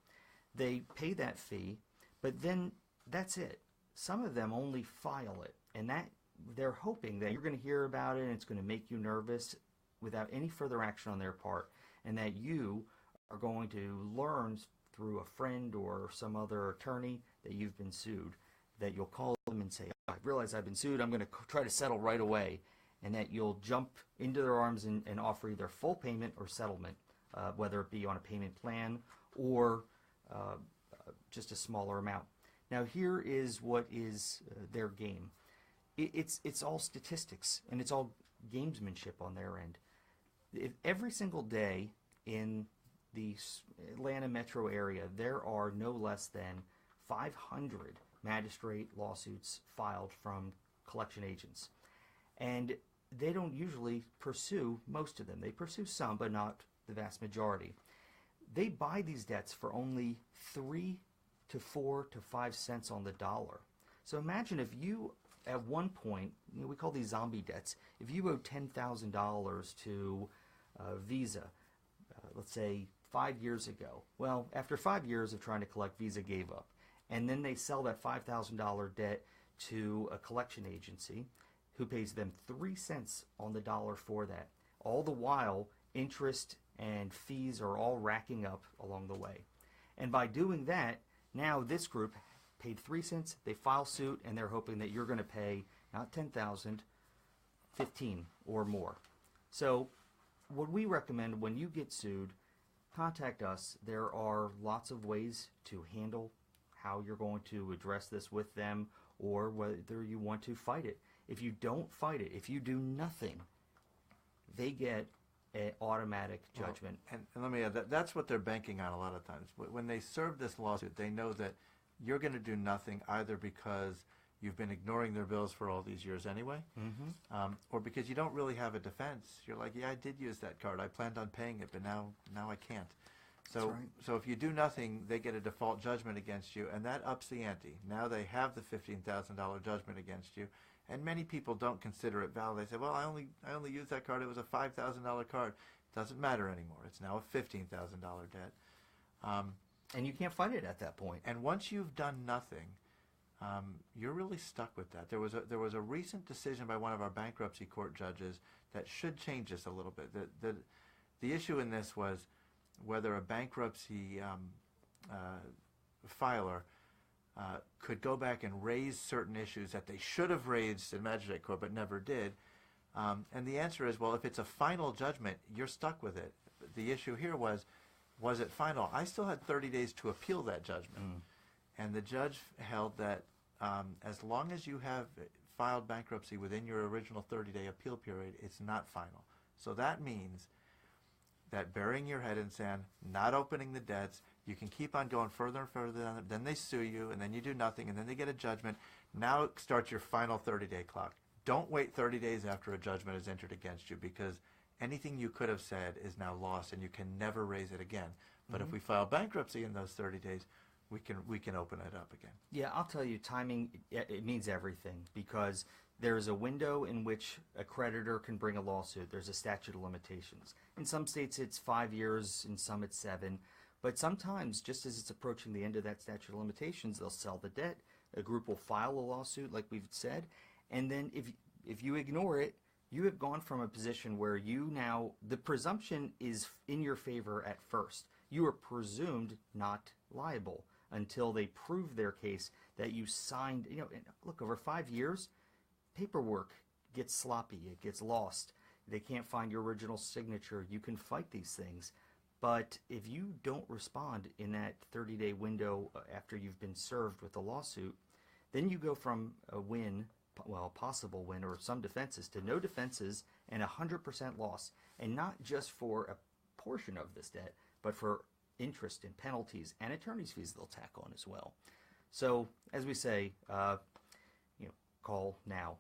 they pay that fee, but then that's it. Some of them only file it, and that they're hoping that you're going to hear about it and it's going to make you nervous without any further action on their part, and that you are going to learn through a friend or some other attorney that you've been sued, that you'll call them and say, oh, I realize I've been sued, I'm going to try to settle right away, and that you'll jump into their arms and offer either full payment or settlement, whether it be on a payment plan or just a smaller amount. Now here is what is their game. It's all statistics, and it's all gamesmanship on their end. Every single day in the Atlanta metro area, there are no less than 500 magistrate lawsuits filed from collection agents. And they don't usually pursue most of them. They pursue some, but not the vast majority. They buy these debts for only 3 to 4 to 5 cents on the dollar. So imagine if you, at one point, we call these zombie debts, if you owed $10,000 to Visa, let's say 5 years ago. Well, after 5 years of trying to collect, Visa gave up. And then they sell that $5,000 debt to a collection agency who pays them 3 cents on the dollar for that. All the while, interest and fees are all racking up along the way. And by doing that, now this group paid 3 cents, they file suit, and they're hoping that you're going to pay not 10,000, 15 or more. So what we recommend when you get sued, contact us. There are lots of ways to handle how you're going to address this with them, or whether you want to fight it. If you don't fight it, if you do nothing, they get an automatic judgment. And let me add that that's what they're banking on a lot of times. When they serve this lawsuit, they know that you're going to do nothing either because you've been ignoring their bills for all these years anyway, or because you don't really have a defense. You're like, yeah, I did use that card. I planned on paying it, but now I can't. So, That's right. So if you do nothing, they get a default judgment against you, and that ups the ante. Now they have the $15,000 judgment against you, and many people don't consider it valid. They say, well, I only used that card. It was a $5,000 card. It doesn't matter anymore. It's now a $15,000 debt. And you can't fight it at that point. And once you've done nothing, you're really stuck with that. There was a recent decision by one of our bankruptcy court judges that should change this a little bit. The issue in this was whether a bankruptcy filer could go back and raise certain issues that they should have raised in magistrate court but never did. And the answer is, well, if it's a final judgment, you're stuck with it. The issue here was it final? I still had 30 days to appeal that judgment. And the judge held that as long as you have filed bankruptcy within your original 30-day appeal period, it's not final. So that means that burying your head in sand, not opening the debts, you can keep on going further and further down, then they sue you, and then you do nothing, and then they get a judgment. Now it starts your final 30-day clock. Don't wait 30 days after a judgment is entered against you, because anything you could have said is now lost, and you can never raise it again. But if we file bankruptcy in those 30 days, we can open it up again. Yeah, I'll tell you, timing, it means everything, because there is a window in which a creditor can bring a lawsuit. There's a statute of limitations. In some states it's 5 years, in some it's 7. But sometimes, just as it's approaching the end of that statute of limitations, they'll sell the debt. A group will file a lawsuit, like we've said, and then if you ignore it, you have gone from a position where you now, the presumption is in your favor at first. You are presumed not liable until they prove their case that you signed. Look, over 5 years, paperwork gets sloppy, it gets lost. They can't find your original signature. You can fight these things. But if you don't respond in that 30-day window after you've been served with a lawsuit, then you go from a win, well, a possible win or some defenses, to no defenses and 100% loss. And not just for a portion of this debt, but for interest and penalties and attorney's fees they'll tack on as well. So, as we say, call now.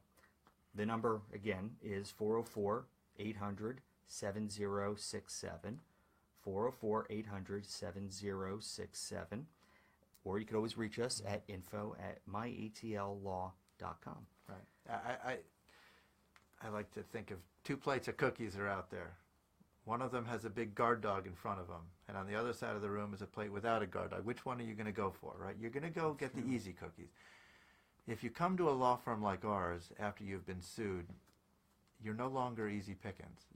The number, again, is 404-800-7067, 404-800-7067, or you could always reach us at info@myatllaw.com. Right. I like to think of 2 plates of cookies are out there. One of them has a big guard dog in front of them, and on the other side of the room is a plate without a guard dog. Which one are you going to go for, right? You're going to go get the easy cookies. If you come to a law firm like ours after you've been sued, you're no longer easy pickings.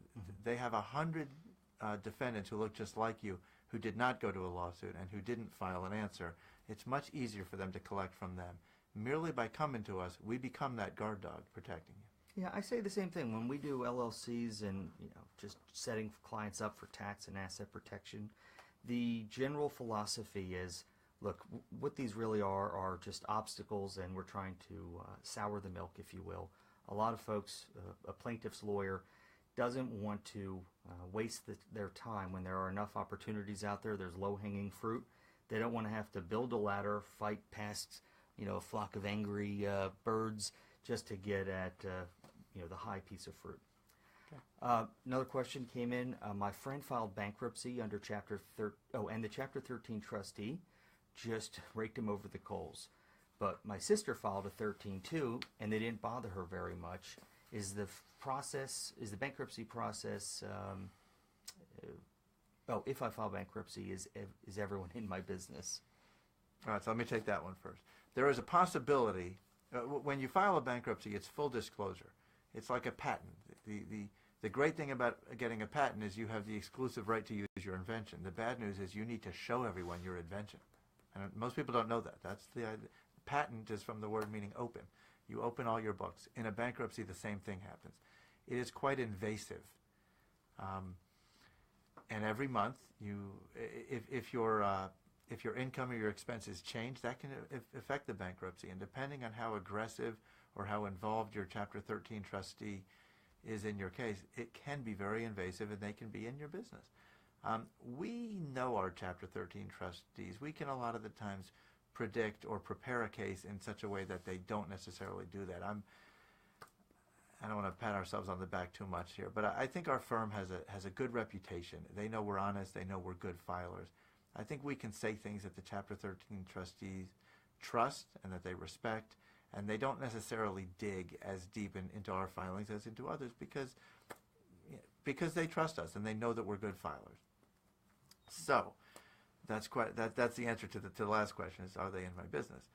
They have 100 defendants who look just like you who did not go to a lawsuit and who didn't file an answer. It's much easier for them to collect from them. Merely by coming to us, we become that guard dog protecting you. Yeah, I say the same thing. When we do LLCs and just setting clients up for tax and asset protection, the general philosophy is, look, what these really are just obstacles, and we're trying to sour the milk, if you will. A lot of folks, a plaintiff's lawyer doesn't want to waste their time when there are enough opportunities out there. There's low-hanging fruit. They don't want to have to build a ladder, fight past a flock of angry birds just to get at the high piece of fruit. Okay. Another question came in. My friend filed bankruptcy under Chapter 13. Oh, and the Chapter 13 trustee just raked him over the coals. But my sister filed a 13 too, and they didn't bother her very much. Is the bankruptcy process? If I file bankruptcy, is everyone in my business? All right, so let me take that one first. There is a possibility, when you file a bankruptcy, it's full disclosure. It's like a patent. The great thing about getting a patent is you have the exclusive right to use your invention. The bad news is you need to show everyone your invention. And most people don't know that. That's the patent is from the word meaning open. You open all your books. In a bankruptcy, the same thing happens. It is quite invasive. And every month, if your income or your expenses change, that can affect the bankruptcy. And depending on how aggressive or how involved your Chapter 13 trustee is in your case, it can be very invasive and they can be in your business. We know our Chapter 13 trustees. We can a lot of the times predict or prepare a case in such a way that they don't necessarily do that. I don't want to pat ourselves on the back too much here, but I think our firm has a good reputation. They know we're honest. They know we're good filers. I think we can say things that the Chapter 13 trustees trust and that they respect, and they don't necessarily dig as deep into our filings as into others because they trust us and they know that we're good filers. So that's the answer to the last question, is are they in my business?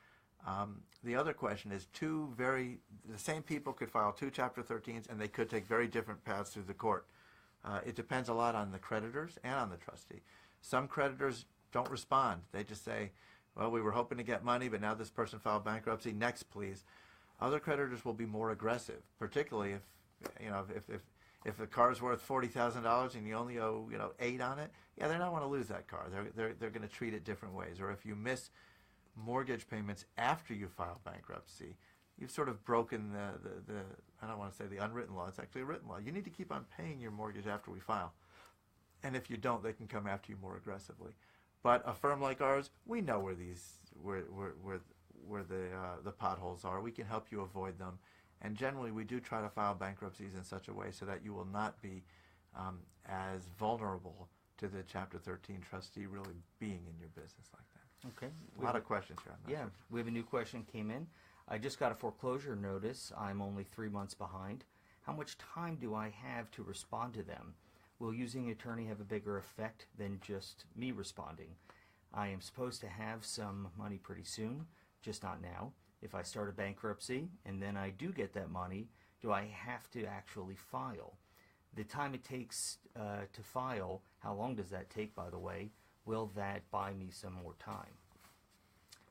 The other question is the same people could file two Chapter 13s and they could take very different paths through the court. It depends a lot on the creditors and on the trustee. Some creditors don't respond. They just say, well, we were hoping to get money, but now this person filed bankruptcy. Next, please. Other creditors will be more aggressive, particularly if the car's worth $40,000 and you only owe $8 on it. Yeah, they're not want to lose that car. They're going to treat it different ways. Or if you miss mortgage payments after you file bankruptcy, you've sort of broken the I don't want to say the unwritten law. It's actually a written law. You need to keep on paying your mortgage after we file. And if you don't, they can come after you more aggressively. But a firm like ours, we know where the potholes are. We can help you avoid them. And generally, we do try to file bankruptcies in such a way so that you will not be as vulnerable to the Chapter 13 trustee really being in your business like that. Okay. A lot of questions here. Yeah, we have a new question came in. I just got a foreclosure notice. I'm only 3 months behind. How much time do I have to respond to them? Will using an attorney have a bigger effect than just me responding? I am supposed to have some money pretty soon, just not now. If I start a bankruptcy and then I do get that money, do I have to actually file? The time it takes to file, how long does that take, by the way? Will that buy me some more time?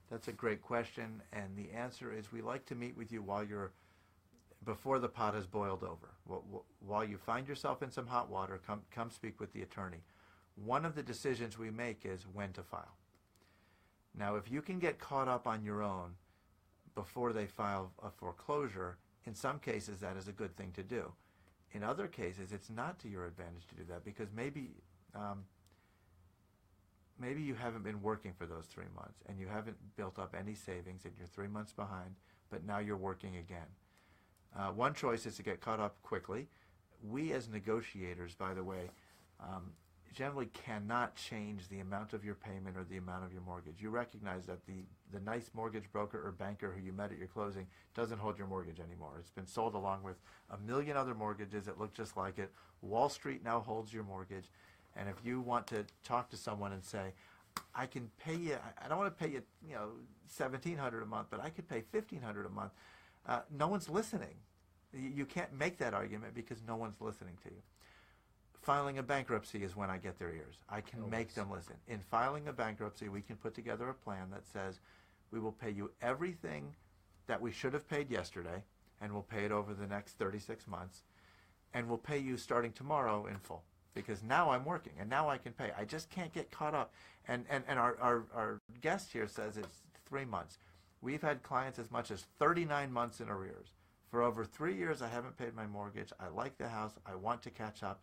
That's a great question, and the answer is we like to meet with you before the pot has boiled over. While you find yourself in some hot water, come speak with the attorney. One of the decisions we make is when to file. Now, if you can get caught up on your own before they file a foreclosure, in some cases that is a good thing to do. In other cases, it's not to your advantage to do that because maybe you haven't been working for those 3 months and you haven't built up any savings and you're 3 months behind, but now you're working again. One choice is to get caught up quickly. We as negotiators, by the way, generally cannot change the amount of your payment or the amount of your mortgage. You recognize that the nice mortgage broker or banker who you met at your closing doesn't hold your mortgage anymore. It's been sold along with a million other mortgages that look just like it. Wall Street now holds your mortgage. And if you want to talk to someone and say, I can pay you, I don't want to pay you, $1,700 a month, but I could pay $1,500 a month. No one's listening. You can't make that argument because no one's listening to you. Filing a bankruptcy is when I get their ears. I can make them listen. In filing a bankruptcy, we can put together a plan that says we will pay you everything that we should have paid yesterday, and we'll pay it over the next 36 months, and we'll pay you starting tomorrow in full. Because now I'm working, and now I can pay. I just can't get caught up. And our guest here says it's 3 months. We've had clients as much as 39 months in arrears. For over 3 years, I haven't paid my mortgage. I like the house. I want to catch up.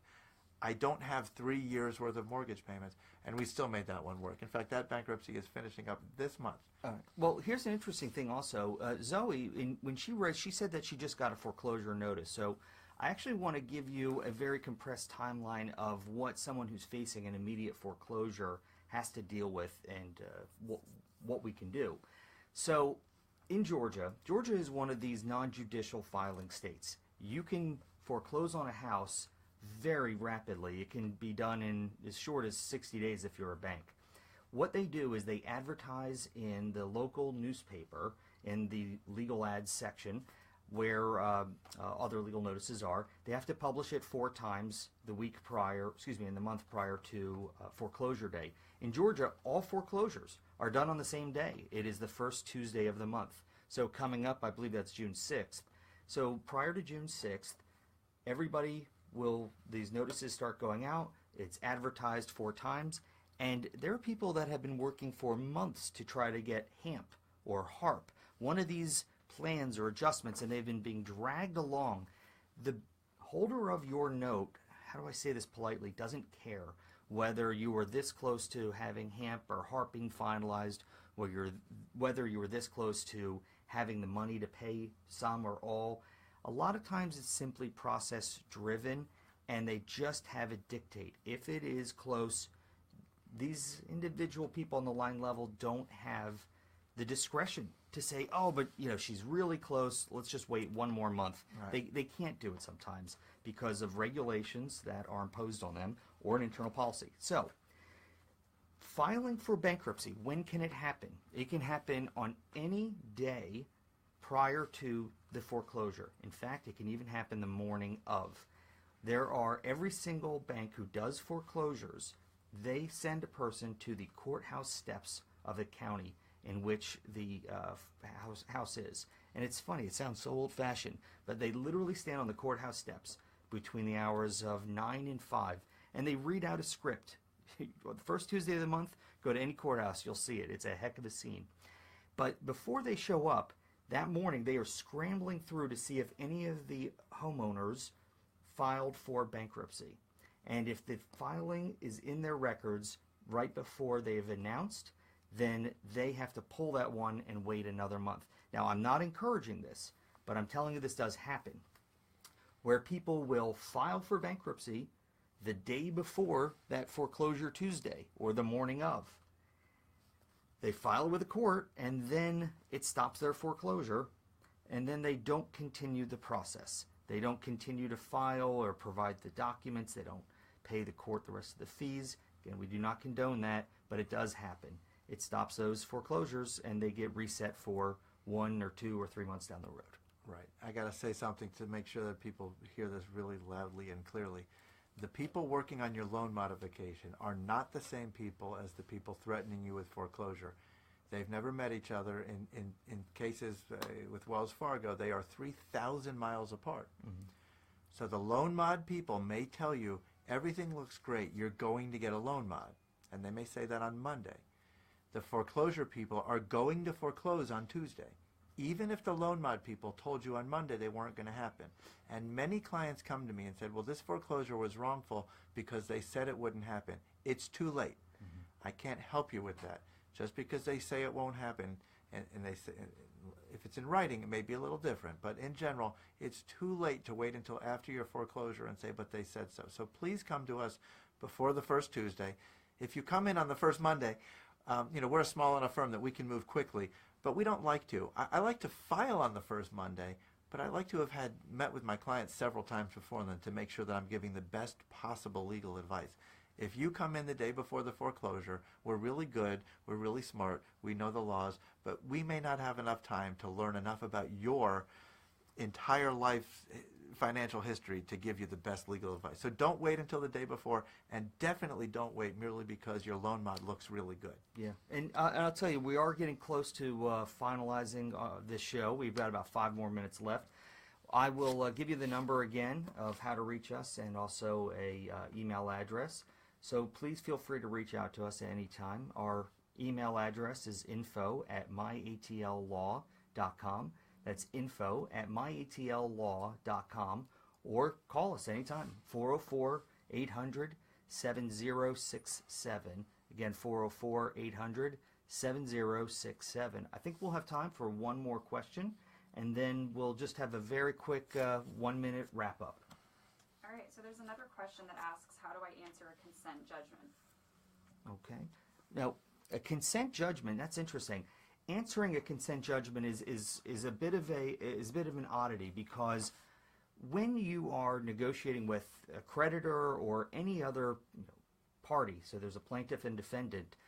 I don't have 3 years' worth of mortgage payments, and we still made that one work. In fact, that bankruptcy is finishing up this month. Well, here's an interesting thing also. Zoe, when she said that she just got a foreclosure notice. So I actually want to give you a very compressed timeline of what someone who's facing an immediate foreclosure has to deal with and what we can do. So in Georgia is one of these non-judicial filing states. You can foreclose on a house very rapidly. It can be done in as short as 60 days if you're a bank. What they do is they advertise in the local newspaper in the legal ads section where other legal notices are. They have to publish it 4 times in the month prior to foreclosure day. In Georgia, all foreclosures are done on the same day. It is the first Tuesday of the month. So coming up, I believe that's June 6th. So prior to June 6th, these notices start going out. It's advertised 4 times. And there are people that have been working for months to try to get HAMP or HARP, one of these plans or adjustments, and they've been being dragged along. The holder of your note, how do I say this politely, doesn't care whether you were this close to having HAMP or HARP being finalized, or whether you were this close to having the money to pay some or all. A lot of times it's simply process driven, and they just have it dictate. If it is close, these individual people on the line level don't have the discretion to say, oh, but she's really close, let's just wait one more month. Right. They can't do it sometimes because of regulations that are imposed on them or an internal policy. So, filing for bankruptcy, when can it happen? It can happen on any day prior to the foreclosure. In fact, it can even happen the morning of. Every single bank who does foreclosures, they send a person to the courthouse steps of the county in which the house is. And it's funny, it sounds so old-fashioned, but they literally stand on the courthouse steps between the hours of 9 and 5, and they read out a script. The first Tuesday of the month, go to any courthouse, you'll see it. It's a heck of a scene. But before they show up, that morning they are scrambling through to see if any of the homeowners filed for bankruptcy. And if the filing is in their records right before they've announced, then they have to pull that one and wait another month. Now, I'm not encouraging this, but I'm telling you this does happen, where people will file for bankruptcy the day before that foreclosure Tuesday or the morning of. They file with the court, and then it stops their foreclosure, and then they don't continue the process. They don't continue to file or provide the documents. They don't pay the court the rest of the fees. Again, we do not condone that, but it does happen. It stops those foreclosures, and they get reset for 1 or 2 or 3 months down the road. Right. I got to say something to make sure that people hear this really loudly and clearly. The people working on your loan modification are not the same people as the people threatening you with foreclosure. They've never met each other. In cases with Wells Fargo, they are 3,000 miles apart. Mm-hmm. So the loan mod people may tell you, everything looks great, you're going to get a loan mod. And they may say that on Monday. The foreclosure people are going to foreclose on Tuesday, even if the loan mod people told you on Monday they weren't going to happen. And many clients come to me and said, well, this foreclosure was wrongful because they said it wouldn't happen. It's too late. Mm-hmm. I can't help you with that. Just because they say it won't happen, and they say, if it's in writing, it may be a little different. But in general, it's too late to wait until after your foreclosure and say, but they said so. So please come to us before the first Tuesday. If you come in on the first Monday, we're a small enough firm that we can move quickly, but we don't like to. I like to file on the first Monday, but I like to have met with my clients several times before then to make sure that I'm giving the best possible legal advice. If you come in the day before the foreclosure, we're really good, we're really smart, we know the laws, but we may not have enough time to learn enough about your entire life financial history to give you the best legal advice. So don't wait until the day before, and definitely don't wait merely because your loan mod looks really good. Yeah, and I'll tell you, we are getting close to finalizing this show. We've got about 5 more minutes left. I will give you the number again of how to reach us, and also a email address. So please feel free to reach out to us at any time. Our email address is info@myatllaw.com. That's info@myatllaw.com, or call us anytime, 404-800-7067. Again, 404-800-7067. I think we'll have time for one more question, and then we'll just have a very quick 1-minute wrap-up. All right, so there's another question that asks, how do I answer a consent judgment? Okay. Now, a consent judgment, that's interesting. Answering a consent judgment is a bit of an oddity, because when you are negotiating with a creditor or any other party, so there's a plaintiff and defendant,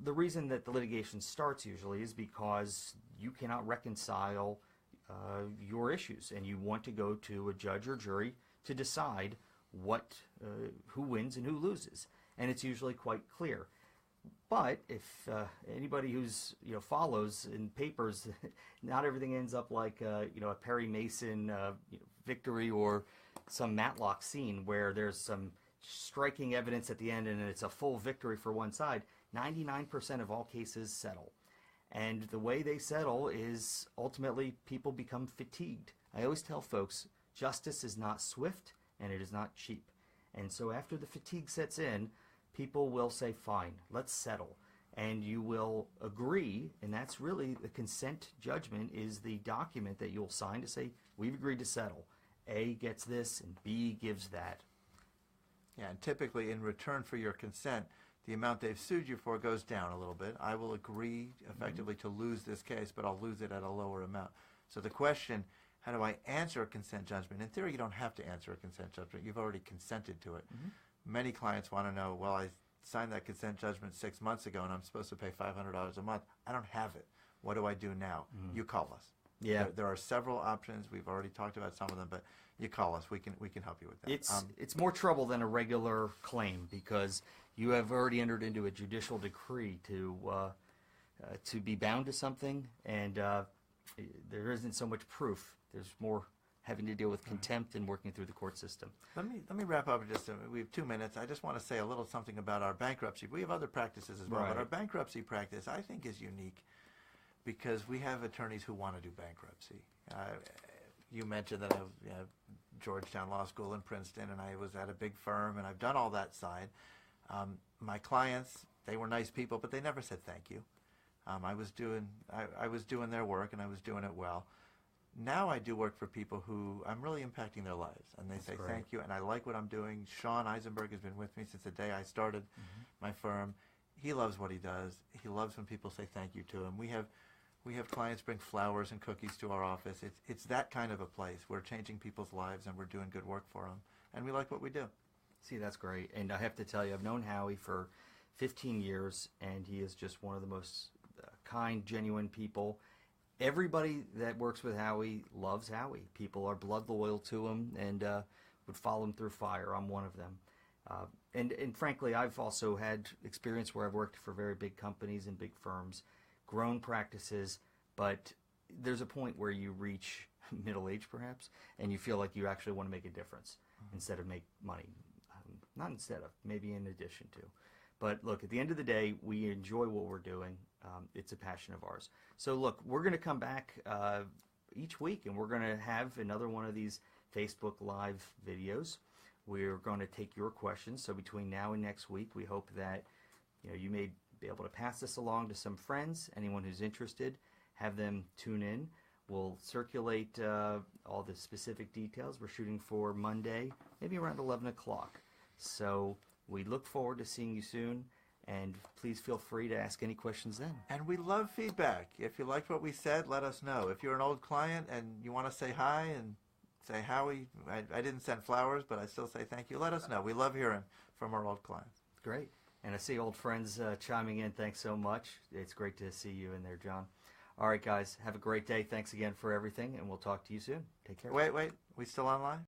the reason that the litigation starts usually is because you cannot reconcile your issues, and you want to go to a judge or jury to decide who wins and who loses, and it's usually quite clear. But if anybody who's follows in papers, not everything ends up like a Perry Mason victory or some Matlock scene where there's some striking evidence at the end and it's a full victory for one side. 99% of all cases settle, and the way they settle is ultimately people become fatigued. I always tell folks, justice is not swift and it is not cheap. And so after the fatigue sets in, people will say, fine, let's settle. And you will agree, and that's really the consent judgment is the document that you'll sign to say, we've agreed to settle. A gets this and B gives that. Yeah, and typically in return for your consent, the amount they've sued you for goes down a little bit. I will agree effectively to lose this case, but I'll lose it at a lower amount. So the question, how do I answer a consent judgment? In theory, you don't have to answer a consent judgment. You've already consented to it. Many clients want to know, well, I signed that consent judgment 6 months ago and I'm supposed to pay $500 a month. I don't have it. What do I do now? You call us. Yeah. There are several options. We've already talked about some of them, but you call us. We can help you with that. It's more trouble than a regular claim because you have already entered into a judicial decree to be bound to something, and there isn't so much proof. There's more having to deal with contempt and working through the court system. Let me wrap up in just a minute. We have 2 minutes. I just want to say a little something about our bankruptcy. We have other practices as well, Right. but our bankruptcy practice I think is unique because we have attorneys who want to do bankruptcy. You mentioned that I have Georgetown Law School in Princeton, and I was at a big firm, and I've done all that side. My clients, they were nice people, but they never said thank you. I was doing their work, and I was doing it well. Now I do work for people who I'm really impacting their lives, and they say great. thank you, and I like what I'm doing. Sean Eisenberg has been with me since the day I started my firm. He loves what he does. He loves when people say thank you to him. We have clients bring flowers and cookies to our office. It's that kind of a place. We're changing people's lives, and we're doing good work for them, and we like what we do. See, that's great. And I have to tell you, I've known Howie for 15 years, and he is just one of the most kind, genuine people. Everybody that works with Howie loves Howie. People are blood loyal to him and would follow him through fire. I'm one of them. And frankly, I've also had experience where I've worked for very big companies and big firms, grown practices, but there's a point where you reach middle age perhaps, and you feel like you actually want to make a difference instead of make money. Not instead of, maybe in addition to. But look, at the end of the day, we enjoy what we're doing. It's a passion of ours. So look, we're going to come back each week, and we're going to have another one of these Facebook Live videos. We're going to take your questions. So between now and next week, we hope that you may be able to pass this along to some friends, anyone who's interested, have them tune in. We'll circulate all the specific details. We're shooting for Monday, maybe around 11 o'clock. So we look forward to seeing you soon, and please feel free to ask any questions then. And we love feedback. If you liked what we said, let us know. If you're an old client and you want to say hi and say, Howie, I didn't send flowers, but I still say thank you, let us know. We love hearing from our old clients. Great. And I see old friends chiming in. Thanks so much. It's great to see you in there, John. All right, guys, have a great day. Thanks again for everything, and we'll talk to you soon. Take care. Wait, we still online?